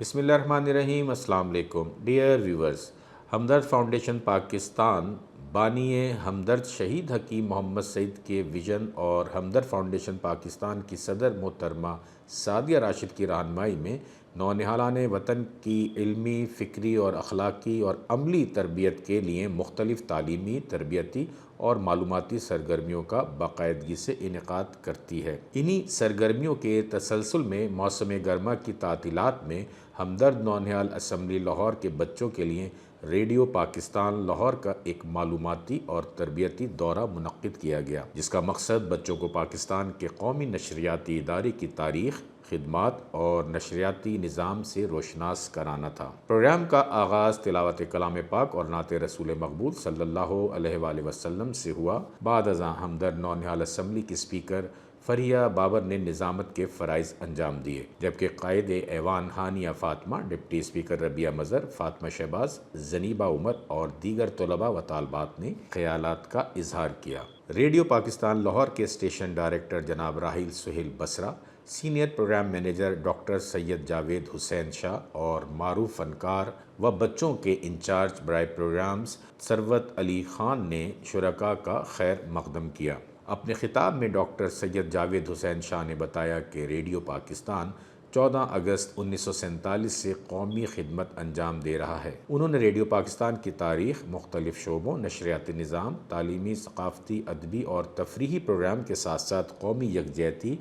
بسم اللہ الرحمن الرحیم۔ السلام علیکم ڈیئر ویورز۔ ہمدرد فاؤنڈیشن پاکستان بانی ہمدرد شہید حکیم محمد سعید کے ویژن اور ہمدرد فاؤنڈیشن پاکستان کی صدر محترمہ سعدیہ راشد کی رہنمائی میں نونہالان وطن کی علمی، فکری اور اخلاقی اور عملی تربیت کے لیے مختلف تعلیمی، تربیتی اور معلوماتی سرگرمیوں کا باقاعدگی سے انعقاد کرتی ہے۔ انہی سرگرمیوں کے تسلسل میں موسم گرما کی تعطیلات میں ہمدرد نونہال اسمبلی لاہور کے بچوں کے لیے ریڈیو پاکستان لاہور کا ایک معلوماتی اور تربیتی دورہ منعقد کیا گیا، جس کا مقصد بچوں کو پاکستان کے قومی نشریاتی ادارے کی تاریخ، خدمات اور نشریاتی نظام سے روشناس کرانا تھا۔ پروگرام کا آغاز تلاوت کلام پاک اور نعت رسول مقبول صلی اللہ علیہ وآلہ وسلم سے ہوا۔ بعد ازاں ہمدرد نونہال اسمبلی کی اسپیکر فریہ بابر نے نظامت کے فرائض انجام دیے، جبکہ قائد ایوان ہانیہ فاطمہ، ڈپٹی اسپیکر ربیہ مظہر، فاطمہ شہباز، زنیبہ عمر اور دیگر طلباء و طالبات نے خیالات کا اظہار کیا۔ ریڈیو پاکستان لاہور کے اسٹیشن ڈائریکٹر جناب Raheel Sohail Basra, senior program manager doctor Syed Javed Hussain Shah اور معروف فنکار و بچوں کے انچارج برائے پروگرامز ثروت علی خان نے شرکاء کا خیر مقدم کیا۔ اپنے خطاب میں ڈاکٹر سید جاوید حسین شاہ نے بتایا کہ ریڈیو پاکستان 14 اگست 1947 سے قومی خدمت انجام دے رہا ہے۔ انہوں نے ریڈیو پاکستان کی تاریخ، مختلف شعبوں، نشریاتی نظام، تعلیمی، ثقافتی، ادبی اور تفریحی پروگرام کے ساتھ ساتھ قومی یکجہتی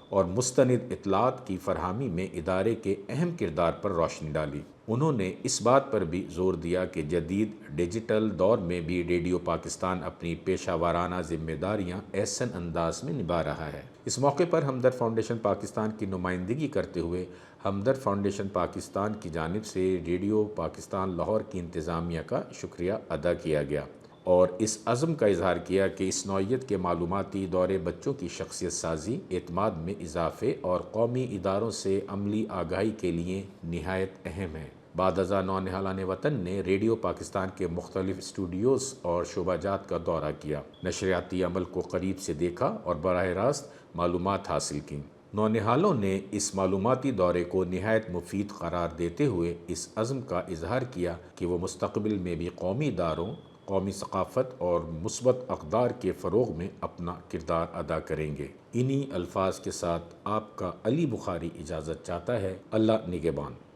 اور مستند اطلاعات کی فراہمی میں ادارے کے اہم کردار پر روشنی ڈالی۔ انہوں نے اس بات پر بھی زور دیا کہ جدید ڈیجیٹل دور میں بھی ریڈیو پاکستان اپنی پیشہ ورانہ ذمہ داریاں احسن انداز میں نبھا رہا ہے۔ اس موقع پر ہمدرد فاؤنڈیشن پاکستان کی نمائندگی کرتے ہوئے ہمدرد فاؤنڈیشن پاکستان کی جانب سے ریڈیو پاکستان لاہور کی انتظامیہ کا شکریہ ادا کیا گیا اور اس عزم کا اظہار کیا کہ اس نوعیت کے معلوماتی دورے بچوں کی شخصیت سازی، اعتماد میں اضافے اور قومی اداروں سے عملی آگاہی کے لیے نہایت اہم ہے۔ بعد ازاں نونہالان وطن نے ریڈیو پاکستان کے مختلف اسٹوڈیوز اور شعبہ جات کا دورہ کیا، نشریاتی عمل کو قریب سے دیکھا اور براہ راست معلومات حاصل کیں۔ نونہالوں نے اس معلوماتی دورے کو نہایت مفید قرار دیتے ہوئے اس عزم کا اظہار کیا کہ وہ مستقبل میں بھی قومی اداروں، قومی ثقافت اور مثبت اقدار کے فروغ میں اپنا کردار ادا کریں گے۔ انہی الفاظ کے ساتھ آپ کا علی بخاری اجازت چاہتا ہے۔ اللہ نگہبان۔